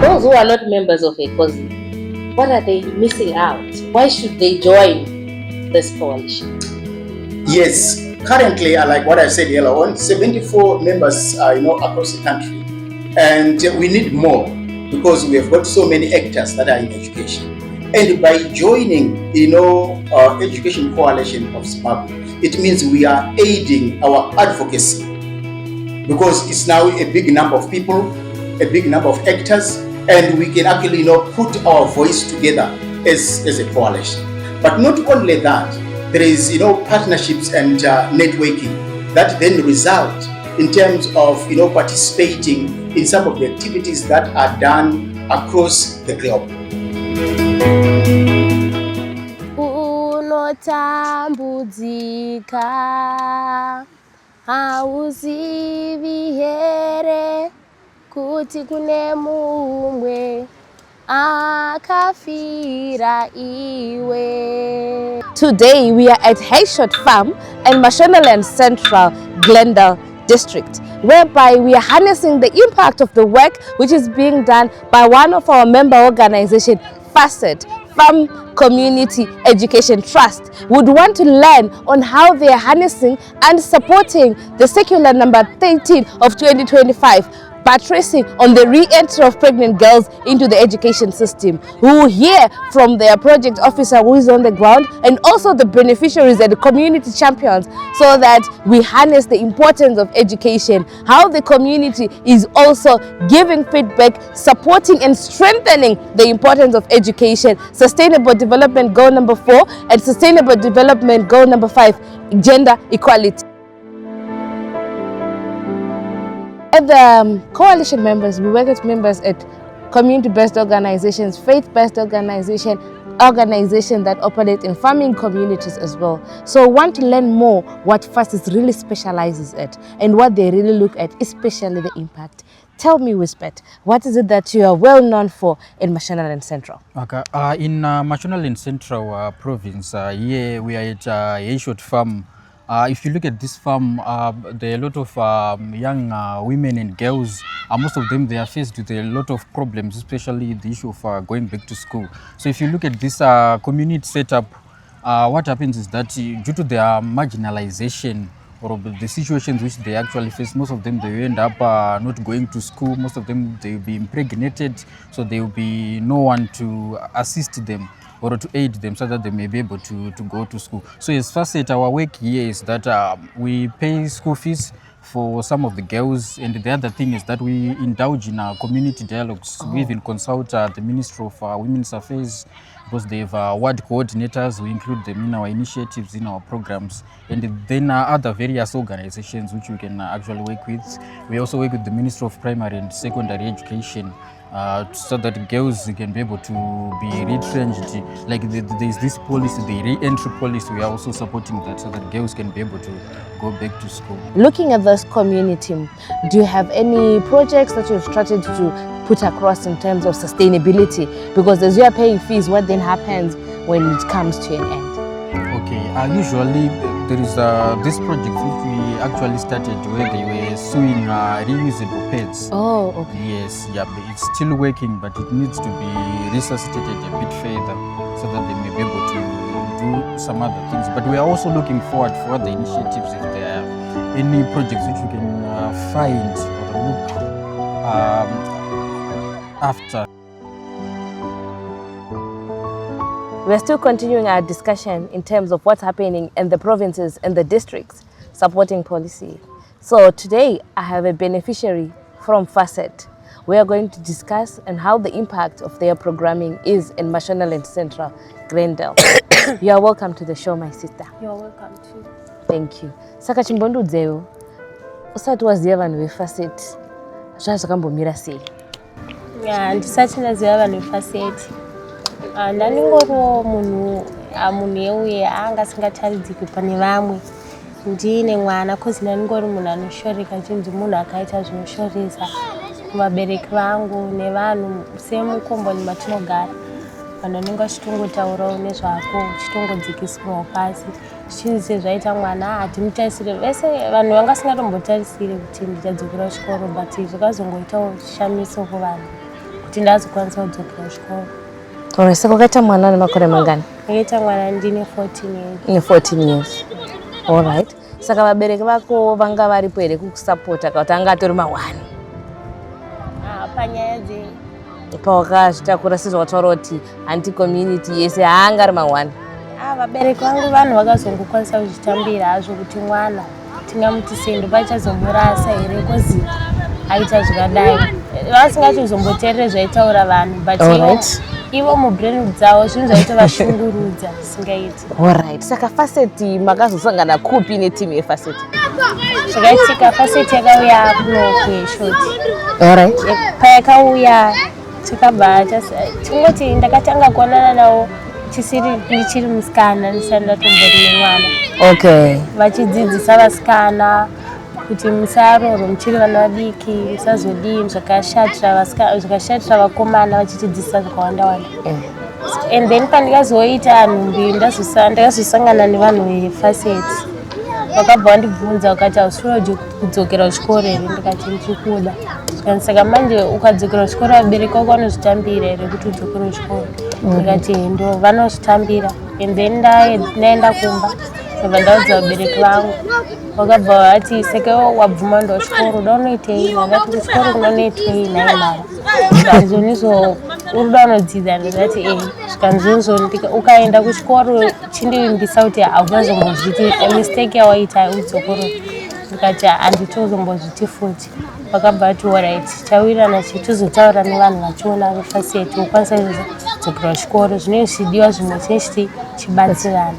Those who are not members of ECOZI, what are they missing out? Why should they join this coalition? Yes, currently, like what I said earlier on, 74 members, across the country, and we need more because we have got so many actors that are in education. And by joining, Education Coalition of Zimbabwe, it means we are aiding our advocacy because it's now a big number of people, a big number of actors, and we can actually, put our voice together as a coalition. But not only that, there is, partnerships and networking that then result in terms of, participating in some of the activities that are done across the globe. Unotambudzika hauzivi here kuti kune mumwe akafira iwe. Today we are at Hayshot Farm in Mashonaland Central, Glendale District, whereby we are harnessing the impact of the work which is being done by one of our member organizations, Facet, Farm Community Education Trust. Would want to learn on how they are harnessing and supporting the circular number 13 of 2025, buttressing on the re-entry of pregnant girls into the education system. We will hear from their project officer who is on the ground and also the beneficiaries and the community champions so that we harness the importance of education, how the community is also giving feedback, supporting and strengthening the importance of education, Sustainable Development Goal number 4 and Sustainable Development Goal number 5, gender equality. At the coalition members, we work with members at community-based organizations, faith-based organizations that operate in farming communities as well. So want to learn more what Facet really specializes at and what they really look at, especially the impact. Tell me, Wispet, what is it that you are well known for in Mashonaland Central? Okay, in Mashonaland Central province, here we are at Hayshot Farm. If you look at this farm, there are a lot of young women and girls. Most of them, they are faced with a lot of problems, especially the issue of going back to school. So if you look at this community setup, what happens is that due to their marginalization or the situations which they actually face, most of them, they end up not going to school. Most of them, they will be impregnated, so there will be no one to assist them or to aid them so that they may be able to go to school. So as Facet, our work here is that we pay school fees for some of the girls, and the other thing is that we indulge in our community dialogues. We even consult the Ministry of Women's Affairs because they have ward coordinators. We include them in our initiatives, in our programs, and then other various organizations which we can actually work with. We also work with the Ministry of Primary and Secondary Education so that girls can be able to be retrenched. Like there's this policy, the re-entry policy, we are also supporting that so that girls can be able to go back to school. Looking at this community, do you have any projects that you've started to put across in terms of sustainability? Because as you are paying fees, what then happens when it comes to an end? Okay, usually there is this project which we actually started where they were sewing reusable pads. Oh, okay. Yes, yeah, but it's still working, but it needs to be resuscitated a bit further so that they may be able to do some other things. But we are also looking forward for other initiatives if there are any projects which we can find or look after. We're still continuing our discussion in terms of what's happening in the provinces and the districts supporting policy. So today I have a beneficiary from Facet. We are going to discuss and how the impact of their programming is in Mashonaland Central, Glendale. You are welcome to the show, my sister. You are welcome too. Thank you. Saka chimbondudzeo usati waziva vanhu veFacet zvazvakambomira sei? Ndisati ndaziva vanhu veFacet. Ndaningoriwo munhu euye anga asingataridziki pane vamwe. Ndine mwana kozi ndaningori munhu anoshoreka chinzi munhu akaita zvinoshoresa kuvabereki vangu nevanhu semukomboni matinogara. Vanhu vanenge vachitongotaurawo nezvako chitongodzikisirwawo pasi zvichinzi zvaita mwana hatimutarisire vese vanhu vanga vasingatombotarisire kuti ndichadzokera kuchikoro but zvakazongoitawo chishamiso kuvanhu kuti ndazokwanisa kudzokera kuchikoro. Alright, saka wakaita mwana ane makore mangani? Ndakaita mwana ndine 14 years. Ine 14 years. Alright. Saka vabereki vako vanga varipo here kukusapota kana kuti anga atori mawani? Panyaya dze Pawakazvitakura sezvawataura kuti anti-community yese haanga ari mawani? Vabereki vangu vanhu vakazongokwanisa kuzvitambira hazvo kuti mwana tingamuti sendo pachazomurasa here kozi aita zvakadai. Vasingachizomboteerere zvaitaura vanhu but ivo mubrain dzavo zvinhu zvaitovashungurudza zvisingaiti. Alright. Saka Facet makazosangana kupi netimu yeFacet? Zvakaitika Facet yakauya kuno kueshoti. Alright. Payakauya tikabva tingoti ndakatanga kuonana navo ndichiri musikana ndisati ndatombori nemwana. Okay. Vachidzidzisa vasikana kuti musaroorwa muchiri vana vadiki, musazodii zvakashatira vakomana, vachitidzidzisa zvakawanda wanda. And then pandikazoita nhumbi ndakazosangana nevanhu veFacet. Vakabva vandibvunza vakati hausiri kudzokera kuchikoro here? Ndikati ndichikuda. Saka manje ukadzokera kuchikoro vabereki vako vanozvitambira here kuti udzokere kuchikoro? Ndikati ndo vanozvitambira. And then ndaenda kumba ndabva ndaudza vabereki vangu. Vakabva vati saka wabvuma ndo kuchikoro uda unoitei? Ndakati kuchikoro kunonoitei nai mara? Zvikanzonizvo uruda unodzidza? Ndikati zvikanzonizvo ukaenda kuchikoro chindivimbisa kuti haungazombozviti mistake yawaita udzokere. Ndikati handitozombozviti futi. Vakabva vati alright chawirirana tizotaura nevanhu vachiona veFacet ukwanisa kudzokera kuchikoro zvinenge zvichidiwa zvimwe chinenge chichibatsirana.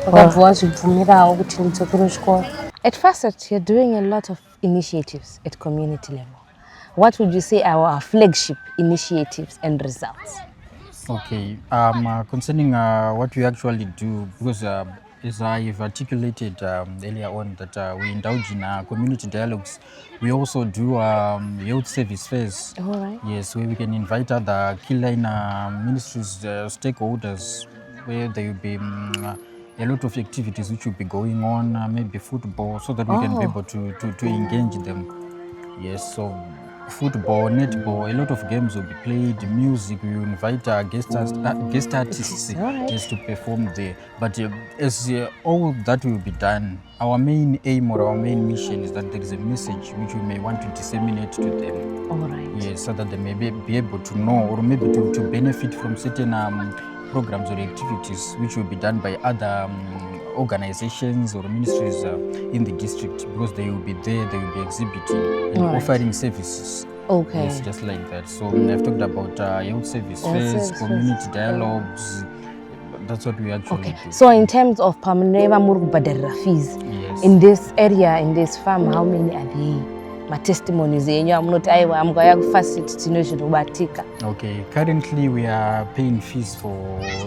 Vakabva vazvibvumirawo kuti ndidzokere kuchikoro. At Facet, you're doing a lot of initiatives at community level. What would you say are our flagship initiatives and results? Okay, concerning what we actually do, because as I've articulated earlier on that we indulge in community dialogues, we also do youth service fairs. All right. Yes, where we can invite other key line ministries, stakeholders, where there will be a lot of activities which will be going on, maybe football, so that we can be able to engage them. Yes, so football, netball, a lot of games will be played, music, we will invite guest artists just to perform there. But as all that will be done, our main aim or our main mission is that there is a message which we may want to disseminate to them. All right. Yes, so that they may be able to know or maybe to benefit from certain programs or activities which will be done by other organizations or ministries in the district, because they will be there, they will be exhibiting and offering services. Okay. Yes, just like that. So I've talked about youth service fairs, community dialogues. That's what we actually do. So in terms of Pamaneva Murubadera fees, Yes. in this area, in this farm, how many are they? My testimonies, I'm not I'm going to Facet to Okay, currently we are paying fees for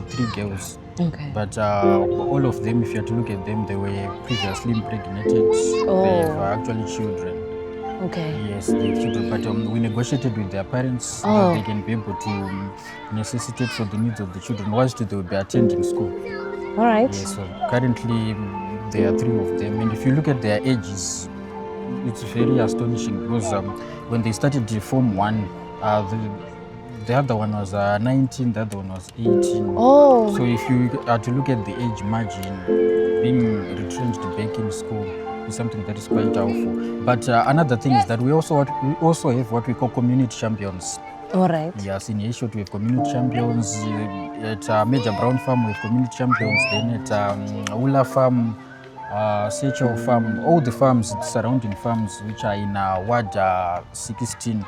3 girls. Okay. But all of them, if you have to look at them, they were previously impregnated. Oh. They have actually children. Okay. Yes, they have children. But we negotiated with their parents so that they can be able to necessitate for the needs of the children whilst they will be attending school. All right. Yes, so currently there are 3 of them. And if you look at their ages, it's very astonishing because when they started Form 1, the other one was 19, the other one was 18. Oh. So if you are to look at the age margin, being retrenched back in school is something that is quite helpful. But another thing is that we also have what we call community champions. All right. Yes, in Asia we have community champions. At Major Brown Farm we have community champions. Then at Ula Farm, Sechel Farm, all the farms, surrounding farms which are in Ward 16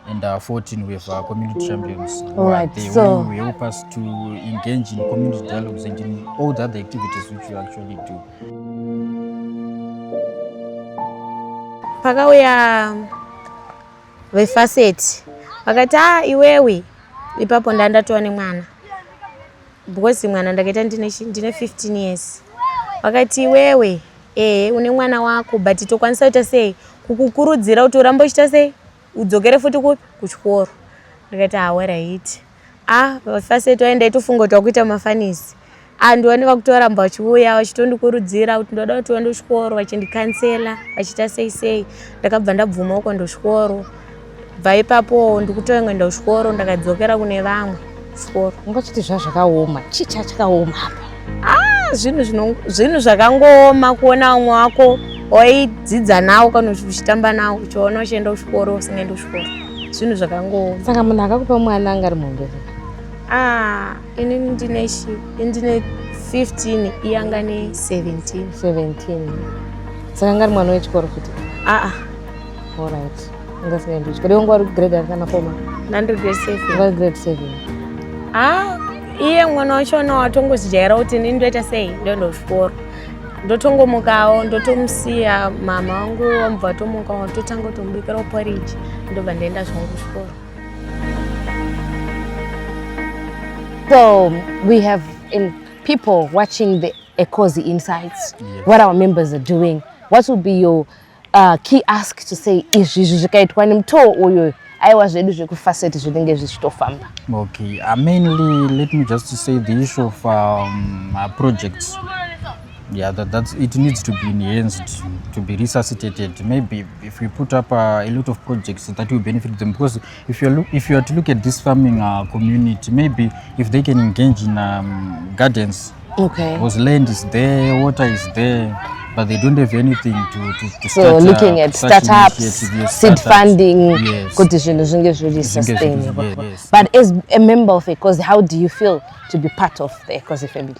and 14, we have community champions. All right, They so will help us to engage in community dialogues and in all the other activities which we actually do. Pakauya veFacet vakati iwewe ipapo ndatova nemwana because mwana ndakaita ndine 15 years. Vakati iwewe une mwana wako but tokwanisa kuita sei kukukurudzira kuti urambe uchita sei udzokere futi kuchikoro. Ndikati alright. veFacet waenda itofunga kuti wakuita mafanisi. Ndione vakutoramba vachiuya vachitondikurudzira kuti ndoda kuti uende kuchikoro, vachindikansela vachita sei. Ndakabva ndabvuma uko ndo kuchikoro. bva ipapo ndikutoenda kuchikoro ndakadzokera kune vamwe chikoro. Ungachiti zvakaoma, chicha chakaoma hapa. Zvinhu zvakangooma kuona umwe wako waidzidza nawo kana uchitamba nawo uchiona uchienda kuchikoro usingaendi kuchikoro. Zvinhu zvakangooma. Saka munhu akakupa mwana anga ari muhombe. Inini ndine 15 iye anga ne 17. Saka anga ari mwana wechikoro futi? Alright. Ungasingaendi kuchikoro. Iwe ungari grade kana forma? Ndandiri grade 7. Ungari grade 7. Iye mwana wachona watongozijaira kuti ini ndoita sei ndoenda kuchikoro. Ndotongomukawo ndotomusiya mama wangu wamubva tomukawo totanga kutomubikira porridge ndobva ndaenda zvangu kuchikoro. So we have people watching the ECOZI Insights, Yes. what our members are doing. What would be your key ask to say izvi zvikaitwa nemutoo uyu aiwa zvedu zvekufacet zvinenge zvichitofamba? Okay, mainly let me just say the issue of projects. Yeah, that's it needs to be enhanced, to be resuscitated. Maybe if we put up a lot of projects that will benefit them, because if you are to look at this farming community, maybe if they can engage in gardens, Okay. because land is there, water is there, but they don't have anything to So start. looking at such startups, initiatives, yes, seed startups. funding, Yes. kuti zvinhu zvinge zviri sustainable. Yes. But as a member of ECOZI, how do you feel to be part of the ECOZI family?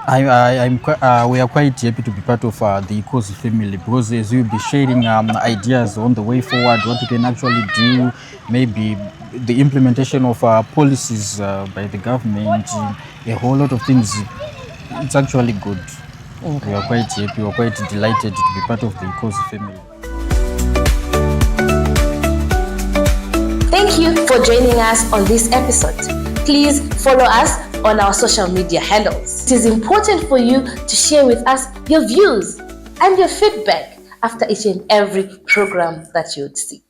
We are quite happy to be part of the ECOZI family, because as we'll be sharing ideas on the way forward, what we can actually do, maybe the implementation of policies by the government, a whole lot of things. It's actually good. Okay. We are quite happy, we are quite delighted to be part of the ECOZI family. Thank you for joining us on this episode. Please follow us on our social media handles. It is important for you to share with us your views and your feedback after each and every program that you would see.